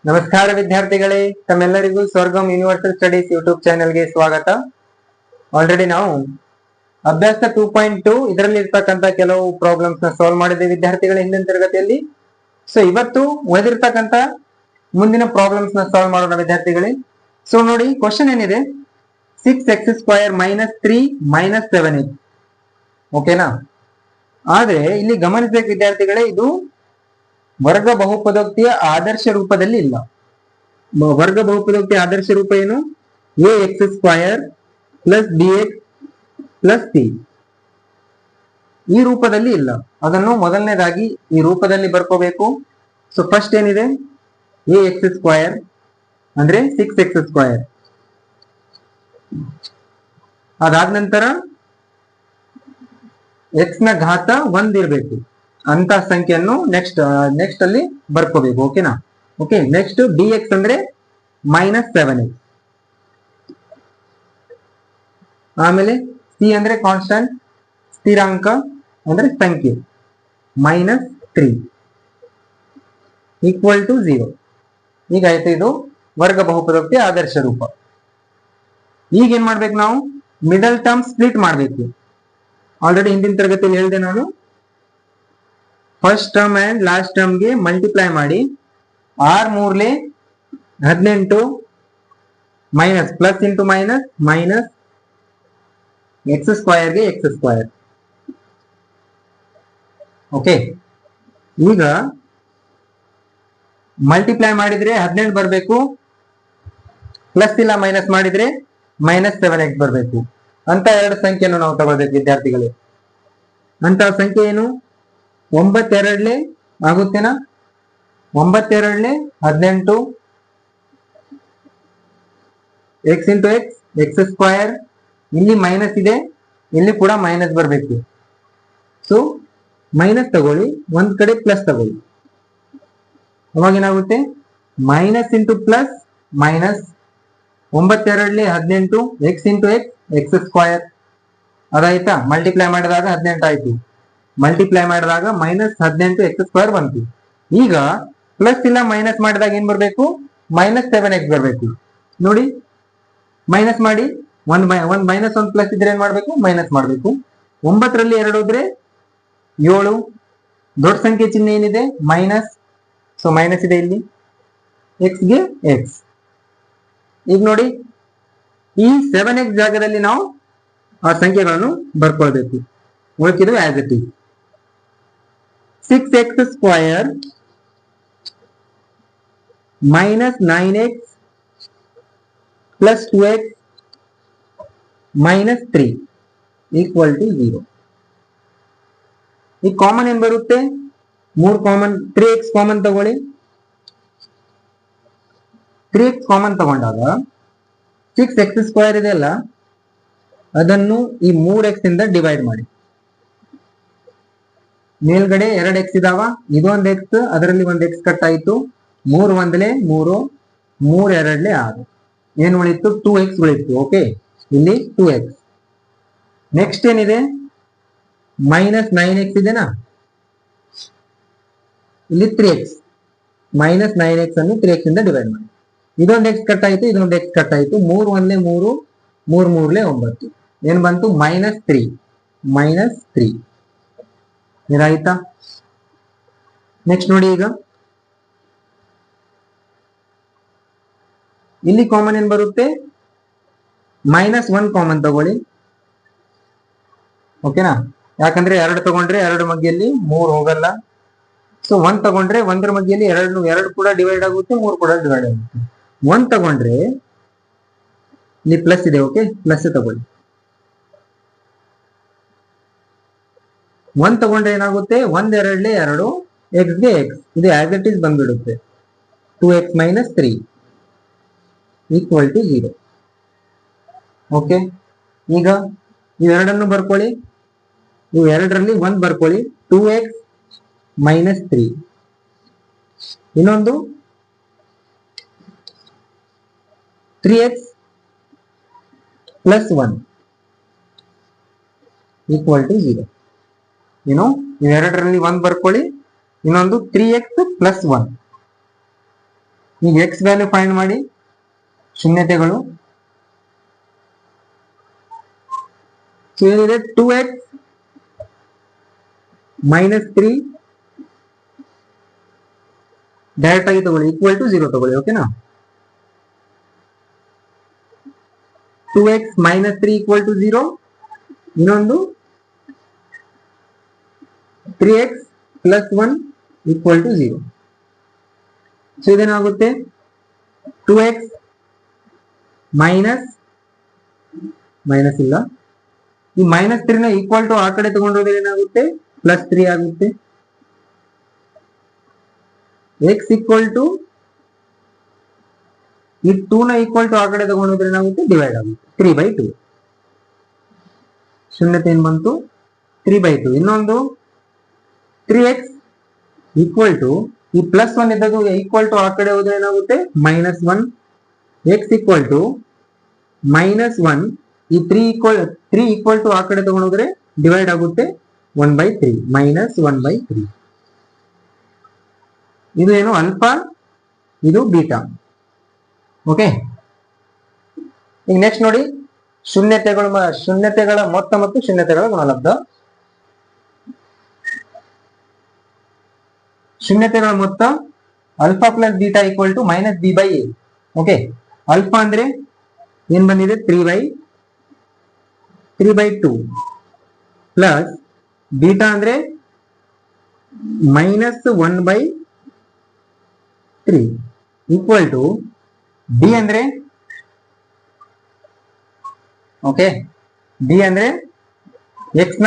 ನಮಸ್ಕಾರ ವಿದ್ಯಾರ್ಥಿಗಳೇ, ತಮ್ಮೆಲ್ಲರಿಗೂ ಸ್ವರ್ಗಂ ಯೂನಿವರ್ಸಲ್ ಸ್ಟಡೀಸ್ ಯೂಟ್ಯೂಬ್ ಚಾನೆಲ್ಗೆ ಸ್ವಾಗತ. ಆಲ್ರೆಡಿ ನಾವು ಅಭ್ಯಾಸ 2.2 ಇದರಲ್ಲಿ ಇರ್ತಕ್ಕಂಥ ಕೆಲವು ಪ್ರಾಬ್ಲಮ್ಸ್ ನ ಸಾಲ್ವ್ ಮಾಡಿದ್ದೇವೆ ವಿದ್ಯಾರ್ಥಿಗಳ ಹಿಂದಿನ ತರಗತಿಯಲ್ಲಿ. ಸೊ ಇವತ್ತು ಉಳಿದಿರ್ತಕ್ಕಂಥ ಮುಂದಿನ ಪ್ರಾಬ್ಲಮ್ಸ್ ನ ಸಾಲ್ವ್ ಮಾಡೋಣ ವಿದ್ಯಾರ್ಥಿಗಳೇ. ಸೊ ನೋಡಿ, ಕ್ವಶನ್ ಏನಿದೆ, 6x² - 3 - 7x. ಓಕೆನಾ? ಆದ್ರೆ ಇಲ್ಲಿ ಗಮನಿಸಬೇಕು ವಿದ್ಯಾರ್ಥಿಗಳೇ, ಇದು ವರ್ಗ ಬಹುಪದೋಕ್ತಿಯ ಆದರ್ಶ ರೂಪದಲ್ಲಿ ಇಲ್ಲ. ವರ್ಗ ಬಹುಪದೋಕ್ತಿಯ ಆದರ್ಶ ರೂಪ ಏನು? ax² + bx + c. ಈ ರೂಪದಲ್ಲಿ ಇಲ್ಲ. ಅದನ್ನು ಮೊದಲನೇದಾಗಿ ಈ ರೂಪದಲ್ಲಿ ಬರ್ಕೋಬೇಕು. ಸೊ ಫಸ್ಟ್ ಏನಿದೆ, ax² ಅಂದ್ರೆ 6x². ಅದಾದ ನಂತರ x ನ ಘಾತ 1 ಇರಬೇಕು ಅಂತ ಸಂಖ್ಯೆಯನ್ನು ನೆಕ್ಸ್ಟ್ ಅಲ್ಲಿ ಬರ್ಕೋಬೇಕು. ಓಕೆನಾ? ಓಕೆ, ನೆಕ್ಸ್ಟ್ dx ಅಂದ್ರೆ -7x. ಆಮೇಲೆ c ಅಂದ್ರೆ ಕಾನ್ಸ್ಟಂಟ್, ಸ್ಥಿರಾಂಕ ಅಂದ್ರೆ ಸಂಖ್ಯೆ, -3 = 0. ಈಗ ಆಯ್ತು, ಇದು ವರ್ಗ ಬಹುಪದೋಕ್ತಿಯ ಆದರ್ಶ ರೂಪ. ಈಗ ಏನ್ ಮಾಡ್ಬೇಕು ನಾವು? ಮಿಡಲ್ ಟರ್ಮ್ ಸ್ಪ್ಲಿಟ್ ಮಾಡ್ಬೇಕು. ಆಲ್ರೆಡಿ ಹಿಂದಿನ ತರಗತಿಯಲ್ಲಿ ಹೇಳಿದೆ ನಾನು, first term and last term ಗೆ ಮಲ್ಟಿಪ್ಲೈ ಮಾಡಿ 6 × 3 = 18 minus plus into minus x² ಗೆ x². ಓಕೆ, ಈಗ ಮಲ್ಟಿಪ್ಲೈ ಮಾಡಿದ್ರೆ 18 ಬರಬೇಕು, ಪ್ಲಸ್ ಇಲ್ಲ ಮೈನಸ್ ಮಾಡಿದ್ರೆ -7x ಬರಬೇಕು ಅಂತ ಎರಡು ಸಂಖ್ಯೆಯನ್ನು ನಾವು ತಗೊಳ್ಬೇಕು ವಿದ್ಯಾರ್ಥಿಗಳೇ. ಅಂತ ಸಂಖ್ಯೆ ಏನು? 9 ಆಗುತ್ತೇನಾ? 9 18, x × x x². ಇಲ್ಲಿ ಮೈನಸ್ ಇದೆ, ಇಲ್ಲಿ ಕೂಡ ಮೈನಸ್ ಬರಬೇಕು. ಸೊ ಮೈನಸ್ ತಗೊಳ್ಳಿ, ಒಂದ್ ಕಡೆ ಪ್ಲಸ್ ತಗೊಳ್ಳಿ. ಅವಾಗ ಏನಾಗುತ್ತೆ? Minus into plus minus, 9 18, x × x x². ಅದಾಯ್ತಾ? ಮಲ್ಟಿಪ್ಲೈ ಮಾಡಿದಾಗ 18 ಆಯ್ತು. ಮಲ್ಟಿಪ್ಲೈ ಮಾಡಿದಾಗ -18 x² ಬಂತು. ಈಗ ಪ್ಲಸ್ ಇಲ್ಲ ಮೈನಸ್ ಮಾಡಿದಾಗ ಏನ್ ಬರ್ಬೇಕು? -7x ಬರ್ಬೇಕು. ನೋಡಿ, ಮೈನಸ್ ಮಾಡಿ, ಒಂದ್ ಮೈನಸ್ ಒಂದ್ ಪ್ಲಸ್ ಇದ್ರೆ ಏನ್ ಮಾಡ್ಬೇಕು? ಮೈನಸ್ ಮಾಡ್ಬೇಕು. 9 ರಲ್ಲಿ 2 ಹೋದ್ರೆ 7. ದೊಡ್ಡ ಸಂಖ್ಯೆ ಚಿಹ್ನೆ ಏನಿದೆ? ಮೈನಸ್. ಸೊ ಮೈನಸ್ ಇದೆ ಇಲ್ಲಿ, x ಗೆ x. ಈಗ ನೋಡಿ, ಈ 7x ಜಾಗದಲ್ಲಿ ನಾವು ಆ ಸಂಖ್ಯೆಗಳನ್ನು ಬರ್ಕೊಳ್ಬೇಕು. ಉಳಿಕಿದ್ದು as it is. 6x² - 9x + 2x - 3 = 0. ಈ ಕಾಮನ್ ಏನ್ ಬರುತ್ತೆ? 3 ಕಾಮನ್, 3x ಕಾಮನ್ ತಗೊಳ್ಳಿ. 3x ಕಾಮನ್ ತಗೊಂಡಾಗ 6x² ಇದೆಯಲ್ಲ, ಅದನ್ನು ಈ 3x ಇಂದ ಡಿವೈಡ್ ಮಾಡಿ. ಮೇಲ್ಗಡೆ 2x ಇದಾವ, ಇದೊಂದು x, ಅದರಲ್ಲಿ ಒಂದು x ಕಟ್ ಆಯ್ತು. 3 × 1 = 3, 3 × 2 = 6. ಏನ್ ಉಳಿತು? 2x ಉಳಿತು. ಓಕೆ, ಇಲ್ಲಿ 2x. ನೆಕ್ಸ್ಟ್ ಏನಿದೆ? -9x ಇದೆನಾ? ಇಲ್ಲಿ 3x. -9x ಅನ್ನು 3x ಇಂದ ಡಿವೈಡ್ ಮಾಡಿ. ಇದೊಂದು x ಕಟ್ ಆಯ್ತು, ಇದೊಂದು x ಕಟ್ ಆಯ್ತು. 3 × 1 = 3, 3 × 3 = 9. ಏನ್ ಬಂತು? -3 ಇದಾಯ್ತಾ? ನೆಕ್ಸ್ಟ್ ನೋಡಿ, ಈಗ ಇಲ್ಲಿ ಕಾಮನ್ ಏನ್ ಬರುತ್ತೆ? -1 ಕಾಮನ್ ತಗೊಳ್ಳಿ. ಓಕೆನಾ? ಯಾಕಂದ್ರೆ 2 ತಗೊಂಡ್ರೆ 2 ಮಧ್ಯದಲ್ಲಿ 3 ಹೋಗಲ್ಲ. ಸೊ 1 ತಗೊಂಡ್ರೆ 1 ಮಧ್ಯದಲ್ಲಿ 2 ಕೂಡ ಡಿವೈಡ್ ಆಗುತ್ತೆ, 3 ಕೂಡ ಡಿವೈಡ್ ಆಗುತ್ತೆ. 1 ತಗೊಂಡ್ರೆ ಇಲ್ಲಿ ಪ್ಲಸ್ ಇದೆ. ಓಕೆ, ಪ್ಲಸ್ ತಗೊಳ್ಳಿ. 1 ತಗೊಂಡ್ರೆ ಏನಾಗುತ್ತೆ? 1 × 2 = 2, x ಗೆ x. ಇದು ಆಸ್ ಇಟ್ ಈಸ್ ಬಂದ್ಬಿಡುತ್ತೆ. 2x - 3 = 0. ಓಕೆ, ಈಗ ಇವೆರಡನ್ನು ಬರ್ಕೊಳ್ಳಿ. ಇವು ಎರಡರಲ್ಲಿ 1 ಬರ್ಕೊಳ್ಳಿ. 2x - 3. ಇನ್ನೊಂದು 3x + 1 = 0. ಇವೆರಡರಲ್ಲಿ 1 ಬರ್ಕೊಳ್ಳಿ. ಇನ್ನೊಂದು 3x + 1. ಈಗ ಎಕ್ಸ್ ವ್ಯಾಲ್ಯೂ ಫೈಂಡ್ ಮಾಡಿ, ಶೂನ್ಯತೆಗಳು. ಸೊ ಏನಿದೆ, 2x -3 ಡೈರೆಕ್ಟ್ ಆಗಿ ತಗೊಳ್ಳಿ, ಈಕ್ವಲ್ ಟು 0 ತಗೊಳ್ಳಿ, ಓಕೆನಾ. 2x -3 ಈಕ್ವಲ್ ಟು 0, ಇನ್ನೊಂದು 3x + 1 ಈಕ್ವಲ್ ಟು 0. ಸೊ ಇದೇನಾಗುತ್ತೆ, 2x ಮೈನಸ್ ಇಲ್ಲ, ಈ -3 ನ ಈಕ್ವಲ್ ಟು ಆ ಕಡೆ ತಗೊಂಡೋದ್ರೆ ಏನಾಗುತ್ತೆ, +3 ಆಗುತ್ತೆ. x ಈಕ್ವಲ್ ಟು ಈ 2 ನ ಈಕ್ವಲ್ ಟು ಆ ಕಡೆ ತಗೊಂಡೋದ್ರೆ ಏನಾಗುತ್ತೆ, ಡಿವೈಡ್ ಆಗುತ್ತೆ, 3/2. ಶೂನ್ಯತೆ ಏನ್ ಬಂತು, 3/2. ಇನ್ನೊಂದು 3x ಈಕ್ವಲ್ ಟು ಈ +1 ಇದ್ದದ್ದು ಈಕ್ವಲ್ ಟು ಆ ಕಡೆ ಹೋದ್ರೆ ಏನಾಗುತ್ತೆ, -1. x ಈಕ್ವಲ್ ಟು -1, ಈ 3 ಈಕ್ವಲ್ ಟು ಆ ಕಡೆ ತಗೊಂಡೋದ್ರೆ ಡಿವೈಡ್ ಆಗುತ್ತೆ, 1/3, -1/3. ಇದು ಏನು, ಅಲ್ಫಾ, ಇದು ಬೀಟಾ. ಓಕೆ, ಈಗ ನೆಕ್ಸ್ಟ್ ನೋಡಿ, ಶೂನ್ಯತೆಗಳ ಮೊತ್ತ ಮತ್ತು ಶೂನ್ಯತೆಗಳ ಗುಣಲಬ್ಧ. ಶೂನ್ಯತೆಗಳ ಮೊತ್ತ alpha plus beta equal to -b/a. Okay, alpha ಅಂದ್ರೆ ಏನ್ ಬಂದಿದೆ, 3/2 ಪ್ಲಸ್ ಬೀಟಾ ಅಂದ್ರೆ -1/3 ಈಕ್ವಲ್ ಟು ಡಿ ಅಂದ್ರೆ, ಓಕೆ, ಡಿ ಅಂದ್ರೆ ಎಕ್ಸ್ ನ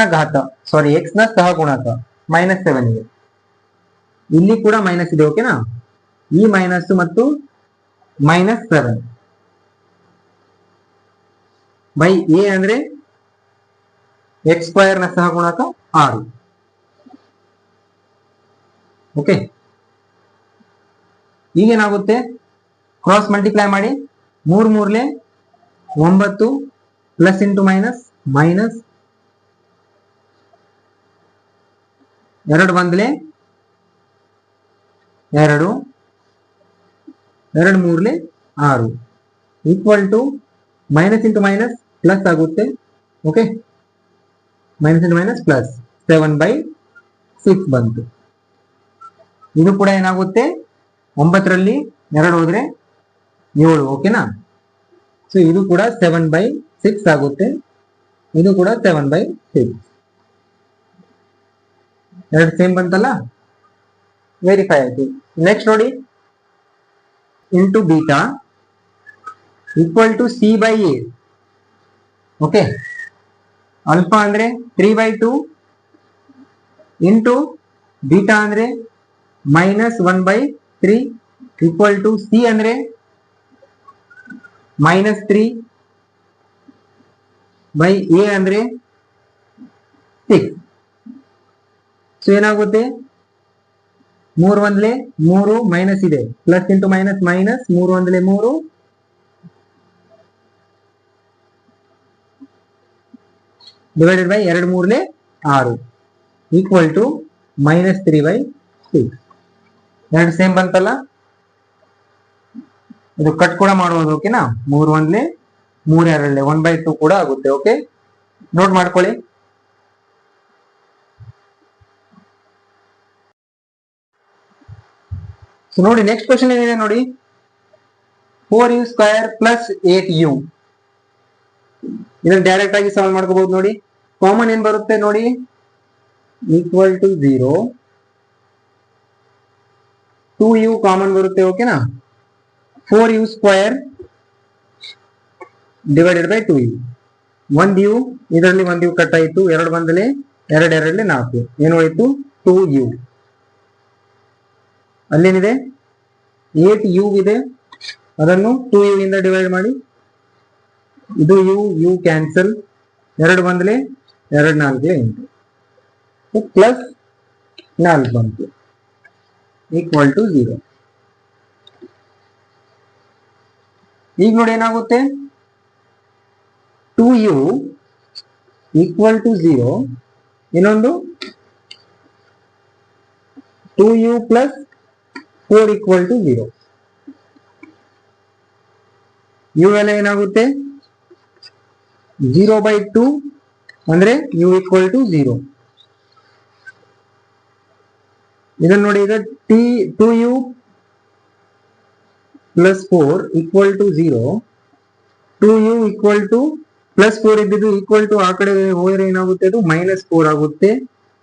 ಸಹಗುಣಕ -7 ಇದೆ. ಇಲ್ಲಿ ಕೂಡ ಮೈನಸ್ ಇದೆ, ಓಕೆನಾ. ಈ ಮೈನಸ್ ಮತ್ತು -7 ಬೈ ಎ ಅಂದ್ರೆ x² ನ ಸಹಗುಣಕ 6. ಓಕೆ, ಈಗೇನಾಗುತ್ತೆ, ಕ್ರಾಸ್ ಮಲ್ಟಿಪ್ಲೈ ಮಾಡಿ, 3 3 9 plus into minus, -2 1 2 2 3 6 equal to minus into minus plus ಆಗುತ್ತೆ. Okay, minus into minus plus 7/6 ಬಂತು. ಇದು ಕೂಡ ಏನಾಗುತ್ತೆ, 9ರಲ್ಲಿ 2 ಹೋದ್ರೆ 7, ಓಕೆನಾ. ಸೊ ಇದು ಕೂಡ 7/6 ಆಗುತ್ತೆ, ಇದು ಕೂಡ 7/6. ಎರಡು ಸೇಮ್ ಬಂತಲ್ಲ, ವೆರಿಫೈ ಆಯ್ತು. ನೆಕ್ಸ್ಟ್ ನೋಡಿ, into beta equal to c/a. Okay, alpha ಅಂದ್ರೆ 3/2 ಇಂಟು ಬೀಟಾ ಅಂದ್ರೆ -1/3 ಈಕ್ವಲ್ ಟು ಸಿ ಅಂದ್ರೆ -3/a ಅಂದ್ರೆ 6. ಸೊ ಏನಾಗುತ್ತೆ, 3 1 3 ಮೈನಸ್ ಇದೆ, plus into minus, 3 1 3 divided by 2 3 6 equal to -3/6. ಎರಡು ಸೇಮ್ ಬಂತಲ್ಲ, ಇದು ಕಟ್ ಕೂಡ ಮಾಡಬಹುದು, ಓಕೆನಾ. 3 1 3 2 1/2 ಕೂಡ ಆಗುತ್ತೆ. ಓಕೆ, ನೋಟ್ ಮಾಡ್ಕೊಳ್ಳಿ. ಸೊ ನೋಡಿ, ನೆಕ್ಸ್ಟ್ ಕ್ವಶನ್ ಏನಿದೆ ನೋಡಿ, 4u² + 8u. ಇದನ್ನ ಡೈರೆಕ್ಟ್ ಆಗಿ ಸಾಲ್ವ್ ಮಾಡ್ಕೋಬಹುದು ನೋಡಿ. ಕಾಮನ್ ಏನ್ ಬರುತ್ತೆ ನೋಡಿ, ಈಕ್ವಲ್ ಟು 0, 2u ಕಾಮನ್ ಬರುತ್ತೆ, ಓಕೆನಾ. 4u² divided by 2u. 1u, ಇದರಲ್ಲಿ 1u ಕಟ್ ಆಯಿತು, 2 ಬಂದಲೆ 2 2 4, ಏನು ಹೋಯ್ತು, 2u. ಅಲ್ಲೇನಿದೆ 8u ಇದೆ, ಅದನ್ನು 2u ಇಂದ ಡಿವೈಡ್ ಮಾಡಿ, ಇದು u ಕ್ಯಾನ್ಸಲ್, 2 ಬಂದಲೆ 2 4 8 ಪ್ಲಸ್ 4 ಬಂತು ಈಕ್ವಲ್ ಟು 0. ಈಗ ನೋಡಿ ಏನಾಗುತ್ತೆ, 2u ಈಕ್ವಲ್ ಟು 0, ಇನ್ನೊಂದು 2u plus 4 equal to 0. You ಎಲ್ಲ ಏನಾಗುತ್ತೆ 0/2 ಅಂದ್ರೆ ಯು ಈಕ್ವಲ್ ಟು 0. ಇದನ್ನ ನೋಡಿ, ಈಗ T 2u plus 4 equal to 0. 2u equal to plus 4 ಇದ್ದಿದ್ದು ಈಕ್ವಲ್ ಟು ಆ ಕಡೆ ಹೋದ್ರೆ ಏನಾಗುತ್ತೆ, ಅದು -4 ಆಗುತ್ತೆ.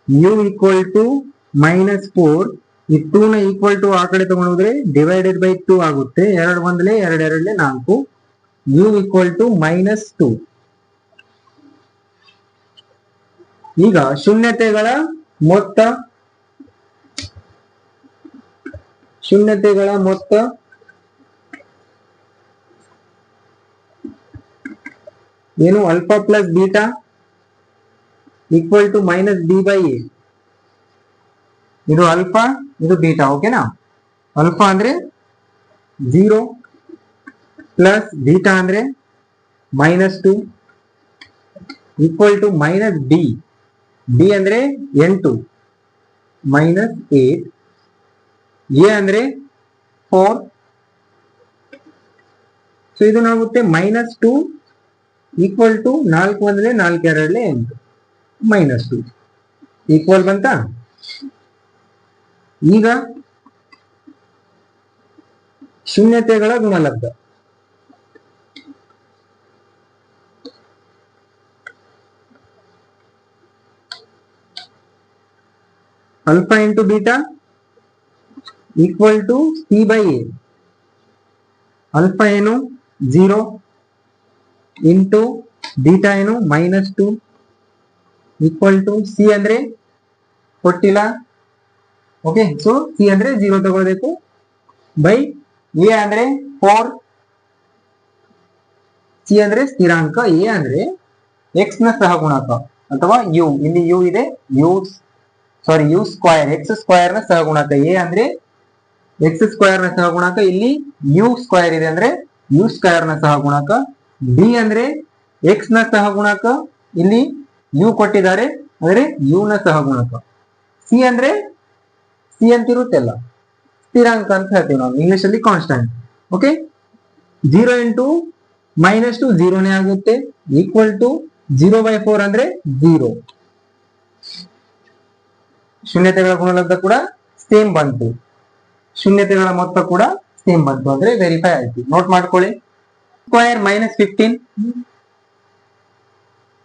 ಯು ಈಕ್ವಲ್ ಟು -4, ಈ 2 ನ ಈಕ್ವಲ್ ಟು ಆ ಕಡೆ ತಗೊಂಡು ಹೋದ್ರೆ ಡಿವೈಡೆಡ್ ಬೈ 2 ಆಗುತ್ತೆ. 2 1 2 2 4. U equal to -2. ಈಗ ಶೂನ್ಯತೆಗಳ ಮೊತ್ತ ಏನು, alpha plus beta equal to -b/a. ಇದು ಅಲ್ಫಾ, ಇದು ಬೀಟಾ. ಓಕೆನಾ? ಅಲ್ಫಾ ಅಂದ್ರೆ 0 ಪ್ಲಸ್ ಬೀಟಾ ಅಂದ್ರೆ -2 ಈಕ್ವಲ್ ಟು -b. b ಅಂದ್ರೆ 8 -8. a ಅಂದ್ರೆ 4. ಸೊ ಇದನ್ನಾಗುತ್ತೆ -2 ಈಕ್ವಲ್ ಟು 4 1 4 2 8 -2 ಈಕ್ವಲ್ ಬಂತ. ಈಗ ಶೂನ್ಯತೆಗಳ ಗುಣಲಬ್ಧ. Alpha into beta equal to c/a. Alpha ಏನು 0 ಇಂಟು ಬೀಟಾ ಏನು -2 ಈಕ್ವಲ್ ಟು ಸಿ ಅಂದ್ರೆ ಕೊಟ್ಟಿಲ್ಲ. ಓಕೆ, ಸೊ ಸಿ ಅಂದ್ರೆ 0 ತಗೊಳ್ಬೇಕು ಬೈ ಎ ಅಂದ್ರೆ 4. ಸಿ ಅಂದ್ರೆ ಸ್ಥಿರಾಂಕ, ಎ ಅಂದ್ರೆ ಎಕ್ಸ್ ನ ಸಹಗುಣಕ ಅಥವಾ ಯು. ಇಲ್ಲಿ ಯು ಇದೆ, ಯು ಸ್ಕ್ವೈರ್, ಎಕ್ಸ್ ಸ್ಕ್ವೈರ್ ನ ಸಹಗುಣಕ. ಎ ಅಂದ್ರೆ ಎಕ್ಸ್ ಸ್ಕ್ವೈರ್ ನ ಸಹಗುಣಕ. ಇಲ್ಲಿ ಯು ಸ್ಕ್ವೈರ್ ಇದೆ ಅಂದ್ರೆ ಯು ಸ್ಕ್ವೈರ್ ನ ಸಹಗುಣಕ. ಡಿ ಅಂದ್ರೆ ಎಕ್ಸ್ ನ ಸಹಗುಣಕ. ಇಲ್ಲಿ ಯು ಕೊಟ್ಟಿದ್ದಾರೆ ಅಂದ್ರೆ ಯು ನ ಸಹಗುಣಕ. ಸಿ ಅಂದ್ರೆ ಸಿ ಅಂತಿರುತ್ತೆಲ್ಲ, ಸ್ಥಿರಾಂಕ ಅಂತ ಹೇಳ್ತೀವಿ ನಾವು ಇಂಗ್ಲಿಷ್ ಅಲ್ಲಿ, ಕಾನ್ಸ್ಟೆಂಟ್. ಓಕೆ, 0 ಇಂಟು -2 0ನೇ ಆಗುತ್ತೆ. ಈಕ್ವಲ್ ಟು 0/4 ಅಂದ್ರೆ 0. ಶೂನ್ಯತೆಗಳ ಗುಣಲಬ್ಧ ಕೂಡ ಸೇಮ್ ಬಂತು, ಶೂನ್ಯತೆಗಳ ಮೊತ್ತ ಕೂಡ ಸೇಮ್ ಬಂತು, ಅಂದ್ರೆ ವೆರಿಫೈ ಆಯ್ತು. ನೋಟ್ ಮಾಡ್ಕೊಳ್ಳಿ. ಸ್ಕ್ವೈರ್ -15,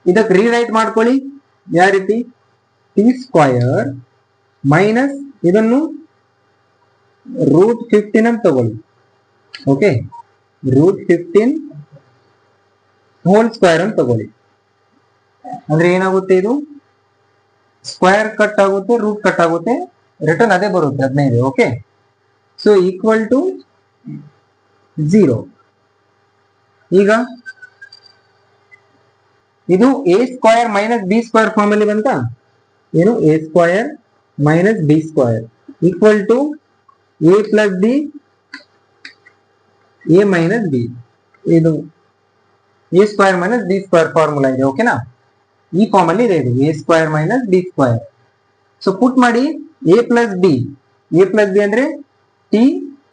ಇದಕ್ಕೆ ರೀರೈಟ್ ಮಾಡ್ಕೊಳ್ಳಿ. ಯಾವ ರೀತಿ? ಟಿ ಸ್ಕ್ವೈರ್ ಮೈನಸ್ ಇದನ್ನು √15 ಅಂತ ತಗೊಳ್ಳಿ. ಓಕೆ, √15 ಹೋಲ್ ಸ್ಕ್ವೈರ್ ಅಂತ ತಗೊಳ್ಳಿ. ಅಂದ್ರೆ ಏನಾಗುತ್ತೆ, ಇದು ಸ್ಕ್ವೈರ್ ಕಟ್ ಆಗುತ್ತೆ, ರೂಟ್ ಕಟ್ ಆಗುತ್ತೆ, ರಿಟರ್ನ್ ಅದೇ ಬರುತ್ತೆ 15. Okay, so equal to 0. ಈಗ ಇದು a square minus B square form ಅಲ್ಲಿ ಬಂತ. ಏನು, a square minus B square equal to a plus B, a minus B. ಇದು a square minus B square formula ಇದೆ. ಓಕೆನಾ? ಈ ಫಾರ್ಮ್ ಅಲ್ಲಿ ಇದೆ ಇದು, a square minus B square. So put ಮಾಡಿ a plus B. a plus b ಅಂದ್ರೆ t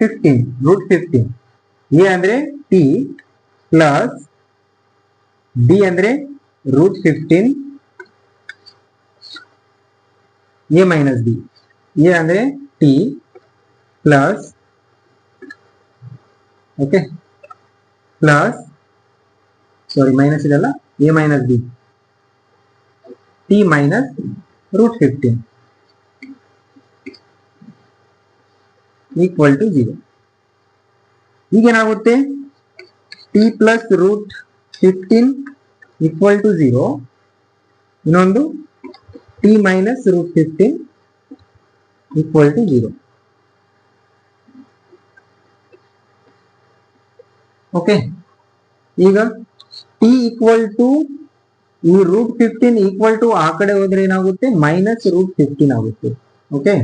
15 √15. a ಅಂದ್ರೆ ಟಿ ಪ್ಲಸ್ ಬಿ ಅಂದ್ರೆ √15 a ಮೈನಸ್ ಬಿ. a ಅಂದ್ರೆ t plus, okay, plus sorry minus ಇದೆಲ್ಲ, a minus b t minus √15 equal to 0. ಈಗೇನಾಗುತ್ತೆ, t plus √15 equal to 0. ಇನ್ನೊಂದು t minus √15 equal to 0. Okay, ಈಗ t equal to ಈ √15 equal to ಆ ಕಡೆ ಹೋದ್ರೆ ಏನಾಗುತ್ತೆ, ಮೈನಸ್ √15 ಆಗುತ್ತೆ. Okay,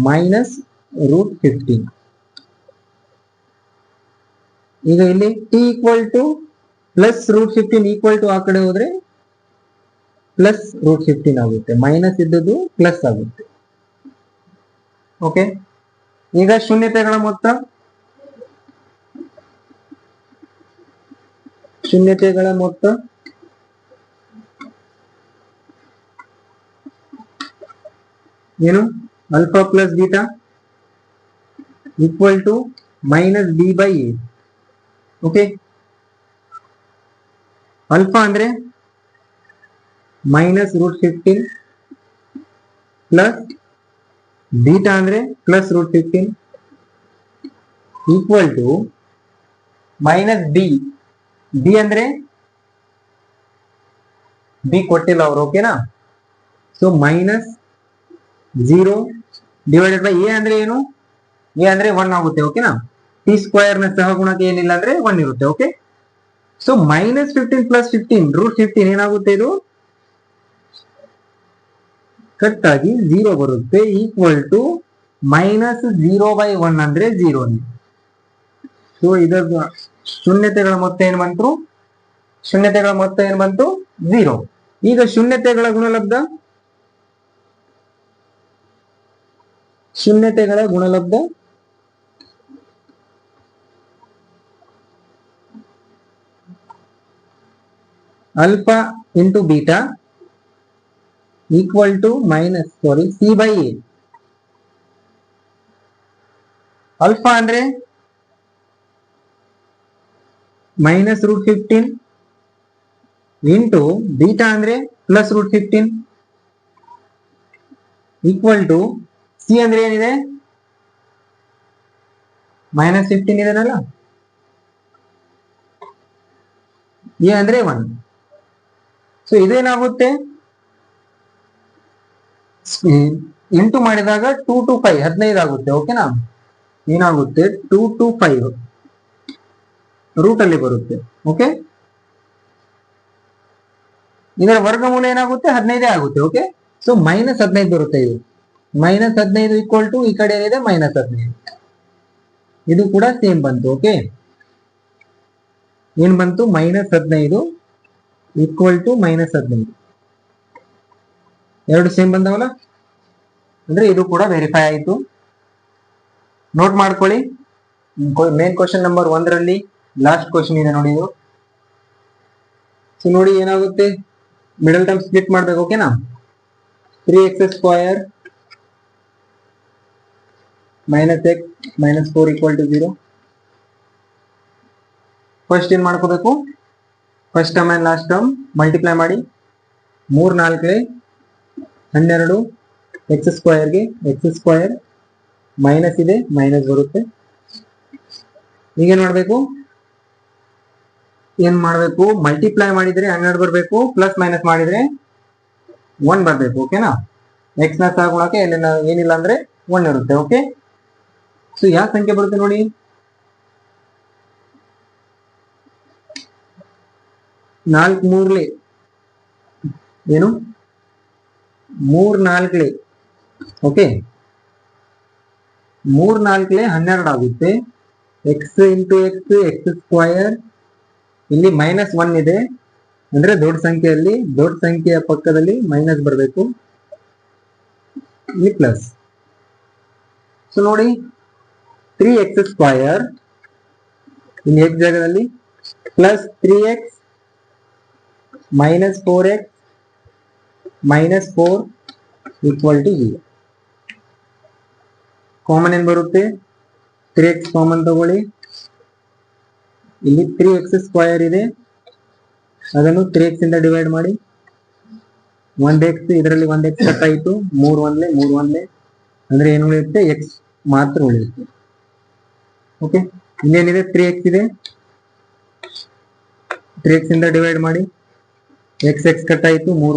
minus √15. ಈಗ ಇಲ್ಲಿ T equal to plus √15 equal to ಆ ಕಡೆ ಹೋದ್ರೆ ಪ್ಲಸ್ √15 ಆಗುತ್ತೆ, ಮೈನಸ್ ಇದ್ದದ್ದು ಪ್ಲಸ್ ಆಗುತ್ತೆ. ಓಕೆ, ಈಗ ಶೂನ್ಯತೆಗಳ ಮೊತ್ತ ಶೂನ್ಯತೆಗಳ ಮೊತ್ತ ಏನು? Alpha plus beta equal to minus B by A. Okay, alpha ಅಂದ್ರೆ ಮೈನಸ್ √15 ಪ್ಲಸ್ ಬೀಟಾ ಅಂದ್ರೆ plus √15 equal to minus B. B ಅಂದ್ರೆ ಬಿ ಕೊಟ್ಟಿಲ್ಲ ಅವರು, ಓಕೆನಾ? So minus 0 divided by A ಅಂದ್ರೆ ಏನು? ಎ ಅಂದ್ರೆ 1 ಆಗುತ್ತೆ, ಓಕೆನಾ? ಟಿ ಸ್ಕ್ವಯರ್ ನ ಸಹಗುಣಕ ಏನಿಲ್ಲ ಅಂದ್ರೆ 1 ಇರುತ್ತೆ. ಓಕೆ, ಸೊ ಮೈನಸ್ 15 ಪ್ಲಸ್ 15 √15 ಏನಾಗುತ್ತೆ? ಇದು ಕಟ್ ಆಗಿ 0 ಬರುತ್ತೆ, ಈಕ್ವಲ್ ಟು ಮೈನಸ್ 0/1 ಅಂದ್ರೆ 0. ಸೊ ಇದರ ಶೂನ್ಯತೆಗಳ ಮೊತ್ತ ಏನ್ ಬಂತು? ಶೂನ್ಯತೆಗಳ ಮೊತ್ತ ಏನ್ ಬಂತು? 0. ಈಗ ಶೂನ್ಯತೆಗಳ ಗುಣಲಬ್ಧ, ಶೂನ್ಯತೆಗಳ ಗುಣಲಬ್ಧ alpha into beta equal to minus c by A. Alpha ಅಂದ್ರೆ ಮೈನಸ್ √15 ಇಂಟು ಬೀಟಾ ಅಂದ್ರೆ ಪ್ಲಸ್ √15 ಈಕ್ವಲ್ ಟು ಸಿ ಅಂದ್ರೆ ಏನಿದೆ? ಮೈನಸ್ 15 ಇದೆನಲ್ಲ, ಎ ಅಂದ್ರೆ 1. ಸೊ ಇದೇನಾಗುತ್ತೆ? ಇಂಟು ಮಾಡಿದಾಗ 2 to 5 15 ಆಗುತ್ತೆ, ಓಕೆನಾ? ಏನಾಗುತ್ತೆ? 2 to 5 ರೂಟ್ ಅಲ್ಲಿ ಬರುತ್ತೆ. ಓಕೆ, ಇದರ ವರ್ಗಮೂಲ ಏನಾಗುತ್ತೆ? 15 ಆಗುತ್ತೆ. ಓಕೆ, ಸೊ ಮೈನಸ್ 15 ಬರುತ್ತೆ. ಇದು ಮೈನಸ್ 15 ಈಕ್ವಲ್ ಟು ಈ ಕಡೆ ಏನಿದೆ? ಮೈನಸ್ 15. ಇದು ಕೂಡ ಸೇಮ್ ಬಂತು. ಓಕೆ, ಏನ್ ಬಂತು? Minus 15 equal to minus 15. ಎರಡು ಸೇಮ್ ಬಂದವಲ್ಲ, ಅಂದ್ರೆ ಇದು ಕೂಡ ವೆರಿಫೈ ಆಯಿತು. ನೋಟ್ ಮಾಡ್ಕೊಳ್ಳಿ. ಮೇನ್ ಕ್ವಶನ್ ನಂಬರ್ 1 ರಲ್ಲಿ ಲಾಸ್ಟ್ ಕ್ವಶನ್ ಇದೆ ನೋಡಿ ಇದು. ಸೊ ನೋಡಿ ಏನಾಗುತ್ತೆ? ಮಿಡಲ್ ಟರ್ಮ್ ಸ್ಪ್ಲಿಟ್ ಮಾಡ್ಬೇಕು, ಓಕೆನಾ? 3x² minus x minus 4 equal to 0. First ಏನ್ ಮಾಡ್ಕೋಬೇಕು? First term and last term multiply ಮಾಡಿ. 3 4 12 x² x² ಮೈನಸ್ ಇದೆ, ಮೈನಸ್ ಬರುತ್ತೆ. ಈಗೇನ್ ಮಾಡ್ಬೇಕು? ಏನ್ ಮಾಡ್ಬೇಕು? ಮಲ್ಟಿಪ್ಲೈ ಮಾಡಿದ್ರೆ 12 ಬರಬೇಕು, ಪ್ಲಸ್ ಮೈನಸ್ ಮಾಡಿದ್ರೆ 1 ಬರಬೇಕು, ಓಕೆನಾ? ಎಕ್ಸ್ ನ ಸಹಗುಣಕ ಏನಿಲ್ಲ ಅಂದ್ರೆ 1 ಇರುತ್ತೆ. ಓಕೆ, ಸೊ ಯಾವ ಸಂಖ್ಯೆ ಬರುತ್ತೆ ನೋಡಿ? 4 3 ಏನು? 3 4 ಓಕೆ, 3 4 12 ಆಗುತ್ತೆ. X into X x². ಇಲ್ಲಿ ಮೈನಸ್ 1 ಇದೆ ಅಂದ್ರೆ ದೊಡ್ಡ ಸಂಖ್ಯೆಯಲ್ಲಿ, ದೊಡ್ಡ ಸಂಖ್ಯೆಯ ಪಕ್ಕದಲ್ಲಿ ಮೈನಸ್ ಬರಬೇಕು, ಇಲ್ಲಿ ಪ್ಲಸ್. ಸೊ ನೋಡಿ 3x² ಇಲ್ಲಿ x ಜಾಗದಲ್ಲಿ plus 3x minus 4x minus 4 equal to 0. Common ಏನ್ ಬರುತ್ತೆ? 3x ಕಾಮನ್ ತಗೊಳ್ಳಿ. ಇಲ್ಲಿ 3x² ಇದೆ, ಅದನ್ನು 3x ಇಂದ ಡಿವೈಡ್ ಮಾಡಿ. 1x ಇದರಲ್ಲಿ 1x ಕಟ್ ಆಯಿತು, 3 1 ಅಂದ್ರೆ ಏನು ಉಳಿಯುತ್ತೆ? x ಮಾತ್ರ ಉಳಿಯುತ್ತೆ. ಓಕೆ, ಇನ್ನೇನಿದೆ? 3x ಇದೆ, 3x ಇಂದ ಡಿವೈಡ್ ಮಾಡಿ. x ಕಟ್ ಆಯಿತು, 3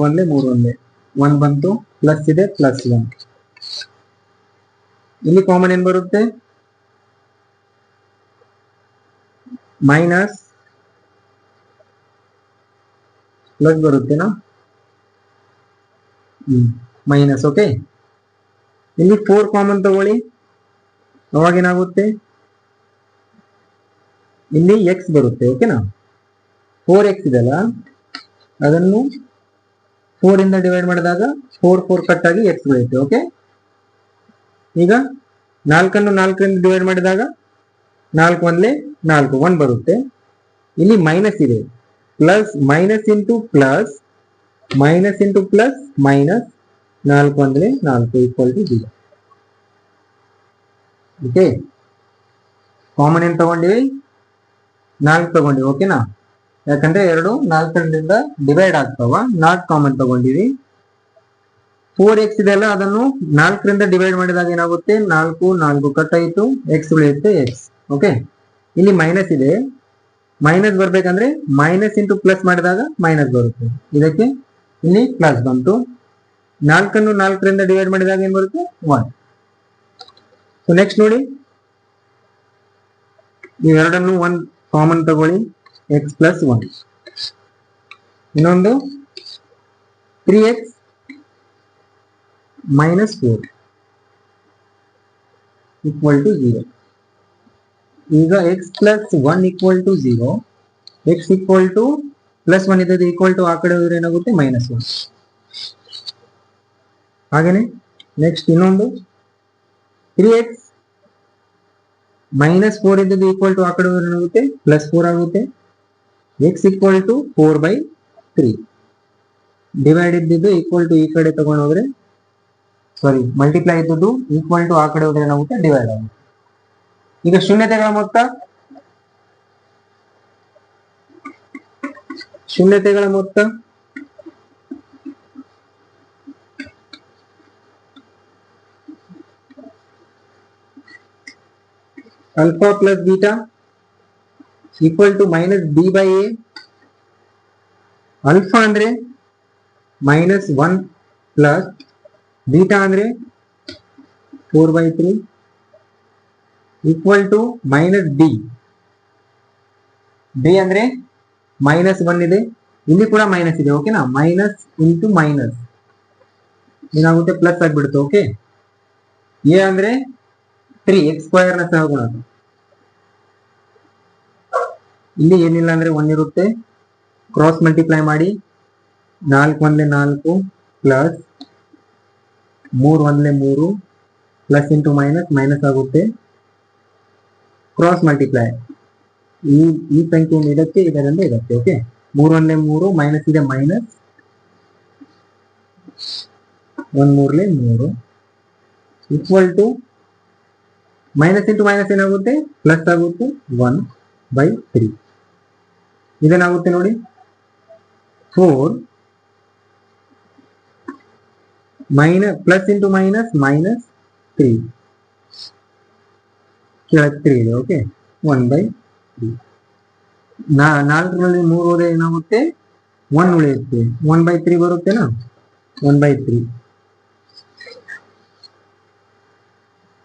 1 ಬಂತು, ಪ್ಲಸ್ ಇದೆ, ಪ್ಲಸ್ 1. ಇಲ್ಲಿ ಕಾಮನ್ ಏನ್ ಬರುತ್ತೆ? ಮೈನಸ್ ಪ್ಲಸ್ ಬರುತ್ತೇನಾ? ಮೈನಸ್. ಓಕೆ, ಇಲ್ಲಿ 4 ಕಾಮನ್ ತಗೊಳ್ಳಿ, ಅವಾಗ ಏನಾಗುತ್ತೆ? ಇಲ್ಲಿ x ಬರುತ್ತೆ, ಓಕೆನಾ? 4x ಇದೆಲ್ಲ, ಅದನ್ನು 4 ಇಂದ ಡಿವೈಡ್ ಮಾಡಿದಾಗ 4 ಕಟ್ ಆಗಿ x ಬರುತ್ತೆ. ಓಕೆ, ಈಗ 4 4 ಇಂದ ಡಿವೈಡ್ ಮಾಡಿದಾಗ 4 1 1 ಬರುತ್ತೆ. ಇಲ್ಲಿ ಮೈನಸ್ ಇದೆ, plus minus into plus minus 4 ಅಂದ್ರೆ 4 ಈಕ್ವಲ್ ಟು 0. ಓಕೆ, ಕಾಮನ್ ಏನ್ ತಗೊಂಡಿವಿ? 4 ತಗೊಂಡಿವಿ. ಓಕೆನಾ? ಯಾಕಂದ್ರೆ ಎರಡು 4ರಿಂದ ಡಿವೈಡ್ ಆಗ್ತಾವ, ನಾಟ್ ಕಾಮನ್ ತಗೊಂಡಿವಿ. 4x ಇದೆಲ್ಲ, ಅದನ್ನು 4ರಿಂದ ಡಿವೈಡ್ ಮಾಡಿದಾಗ ಏನಾಗುತ್ತೆ? 4 ಕಟ್ ಆಯ್ತು, ಎಕ್ಸ್ ಉಳಿಯುತ್ತೆ ಎಕ್ಸ್. ಓಕೆ, ಇಲ್ಲಿ ಮೈನಸ್ ಇದೆ, ಮೈನಸ್ ಬರ್ಬೇಕಂದ್ರೆ ಮೈನಸ್ ಇಂಟು ಪ್ಲಸ್ ಮಾಡಿದಾಗ ಮೈನಸ್ ಬರುತ್ತೆ. ಇದಕ್ಕೆ ಇಲ್ಲಿ ಪ್ಲಸ್ ಬಂತು. 4ಅನ್ನು 4ರಿಂದ ಡಿವೈಡ್ ಮಾಡಿದಾಗ ಏನ್ ಬರುತ್ತೆ? 1. ಸೊ ನೆಕ್ಸ್ಟ್ ನೋಡಿ, ಇವೆರಡನ್ನು 1 ಕಾಮನ್ ತಗೊಳ್ಳಿ, ಎಕ್ಸ್ ಪ್ಲಸ್ 1. ಇನ್ನೊಂದು 3x ಮೈನಸ್ 4 ಈಕ್ವಲ್ ಟು 0. ಈಗ x plus 1 equal to 0, x equal to plus 1 ಇದ್ದದ್ದು ಈಕ್ವಲ್ ಟು ಆ ಕಡೆ ಹೋದ್ರೆ ಏನಾಗುತ್ತೆ? ಮೈನಸ್ 1. ಹಾಗೇನೆ ನೆಕ್ಸ್ಟ್ ಇನ್ನೊಂದು 3x ಮೈನಸ್ 4 ಇದ್ದದ್ದು ಈಕ್ವಲ್ ಟು ಆ ಕಡೆ ಹೋದ್ರೆ ಏನಾಗುತ್ತೆ? ಪ್ಲಸ್ 4 ಆಗುತ್ತೆ. X equal to 4/3. ಡಿವೈಡ್ ಇದ್ದಿದ್ದು ಈಕ್ವಲ್ ಟು ಈ ಕಡೆ ತಗೊಂಡು ಹೋದ್ರೆ, ಸಾರಿ ಮಲ್ಟಿಪ್ಲೈ ಇದ್ದದ್ದು ಈಕ್ವಲ್ ಟು ಆ ಕಡೆ ಹೋದ್ರೆ ಏನಾಗುತ್ತೆ? ಡಿವೈಡ್ ಆಗುತ್ತೆ. ಈಗ ಶೂನ್ಯತೆಗಳ ಮೊತ್ತ alpha plus beta equal to minus B by A. Alpha ಅಂದ್ರೆ -1 ಪ್ಲಸ್ ಬೀಟಾ ಅಂದ್ರೆ 4/3 equal to minus B. B ಅಂದ್ರೆ -1 ಇದೆ, ಇಲ್ಲಿ ಕೂಡ ಮೈನಸ್ ಇದೆ. ಓಕೆನಾ? ಮೈನಸ್ ಇಂಟು ಮೈನಸ್ ಏನಾಗುತ್ತೆ? ಪ್ಲಸ್ ಆಗ್ಬಿಡುತ್ತೆ. ಓಕೆ, ಎ ಅಂದ್ರೆ 3 x ಸ್ಕ್ವೇರ್ ನ ಸಹಗುಣ. ಇಲ್ಲಿ ಏನಿಲ್ಲ ಅಂದ್ರೆ 1 ಇರುತ್ತೆ, ಕ್ರಾಸ್ ಮಲ್ಟಿಪ್ಲೈ ಮಾಡಿ. 4 1 4 ಪ್ಲಸ್ 3 1 3 ಪ್ಲಸ್ ಇಂಟು ಮೈನಸ್ ಆಗುತ್ತೆ. ಕ್ರಾಸ್ ಮಲ್ಟಿಪ್ಲೈ, ಈ ಸಂಖ್ಯೆಯನ್ನು ಇದಕ್ಕೆ, ಇದರಿಂದ ಇದಕ್ಕೆ. ಓಕೆ, 3 1 3 ಮೈನಸ್ ಇದೆ, minus 1 3 3 equal to minus into minus ಏನಾಗುತ್ತೆ? ಪ್ಲಸ್ ಆಗುತ್ತೆ 1/3. ಇದೇನಾಗುತ್ತೆ ನೋಡಿ? 4 ಪ್ಲಸ್ ಇಂಟು ಮೈನಸ್ 3 ಕೆಳಗೆ 3 ಇದೆ. ಓಕೆ, 1/3. 4ರಲ್ಲಿ 3 ಹೋದ್ರೆ ಏನಾಗುತ್ತೆ? 1 ಉಳಿಯುತ್ತೆ, 1/3 ಬರುತ್ತೇನಾ? 1/3.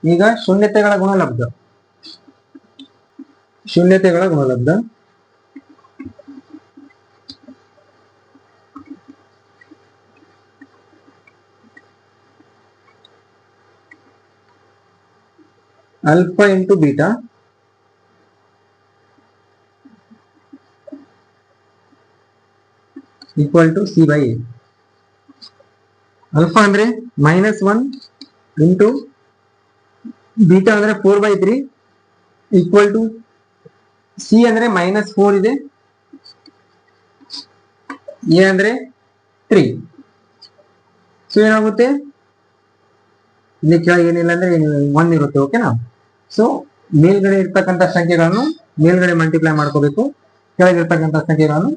ಈಗ ಶೂನ್ಯತೆಗಳ ಗುಣಲಬ್ಧ alpha into beta equal to c by a. alpha ಅಂದ್ರೆ -1 into beta ಅಂದ್ರೆ 4/3 equal to c ಅಂದ್ರೆ -4 ಇದೆ, a ಅಂದ್ರೆ 3. ಸೊ ಏನಾಗುತ್ತೆ? ಇಲ್ಲಿ ಕೆಳಗೆ ಏನಿಲ್ಲ ಅಂದ್ರೆ 1 ಇರುತ್ತೆ. ಓಕೆನಾ? ಸೊ ಮೇಲ್ಗಡೆ ಇರ್ತಕ್ಕಂಥ ಸಂಖ್ಯೆಗಳನ್ನು ಮೇಲ್ಗಡೆ ಮಲ್ಟಿಪ್ಲೈ ಮಾಡ್ಕೋಬೇಕು, ಕೆಳಗೆ ಇರ್ತಕ್ಕಂಥ ಸಂಖ್ಯೆಗಳನ್ನು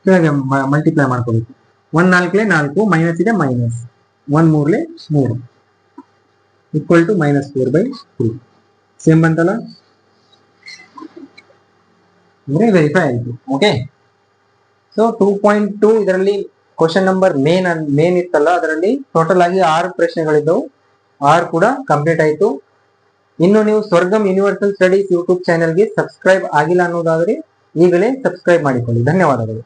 ಕೆಳಗೆ ಮಲ್ಟಿಪ್ಲೈ ಮಾಡ್ಕೋಬೇಕು. 1 4 4 ಮೈನಸ್ ಇದೆ, ಮೈನಸ್ 1 3 3 ಈಕ್ವಲ್ ಟು -4/3. ಸೇಮ್ ಬಂತಲ್ಲ? ಅಂದ್ರೆ ವೆರಿಫೈ ಆಯಿತು. ಓಕೆ, ಸೊ 2.2 ಇದರಲ್ಲಿ ಕ್ವಶನ್ ನಂಬರ್ ಮೇನ್ ಇತ್ತಲ್ಲ, ಅದರಲ್ಲಿ ಟೋಟಲ್ ಆಗಿ 6 ಪ್ರಶ್ನೆಗಳಿದ್ದವು. 6 ಕೂಡ ಕಂಪ್ಲೀಟ್ ಆಯಿತು. ಇನ್ನು ನೀವು ಸ್ವರ್ಗಂ ಯೂನಿವರ್ಸಲ್ ಸ್ಟಡೀಸ್ ಯೂಟ್ಯೂಬ್ ಚಾನೆಲ್ಗೆ ಸಬ್ಸ್ಕ್ರೈಬ್ ಆಗಿಲ್ಲ ಅನ್ನೋದಾದ್ರೆ ಈಗಲೇ ಸಬ್ಸ್ಕ್ರೈಬ್ ಮಾಡಿಕೊಳ್ಳಿ. ಧನ್ಯವಾದಗಳು.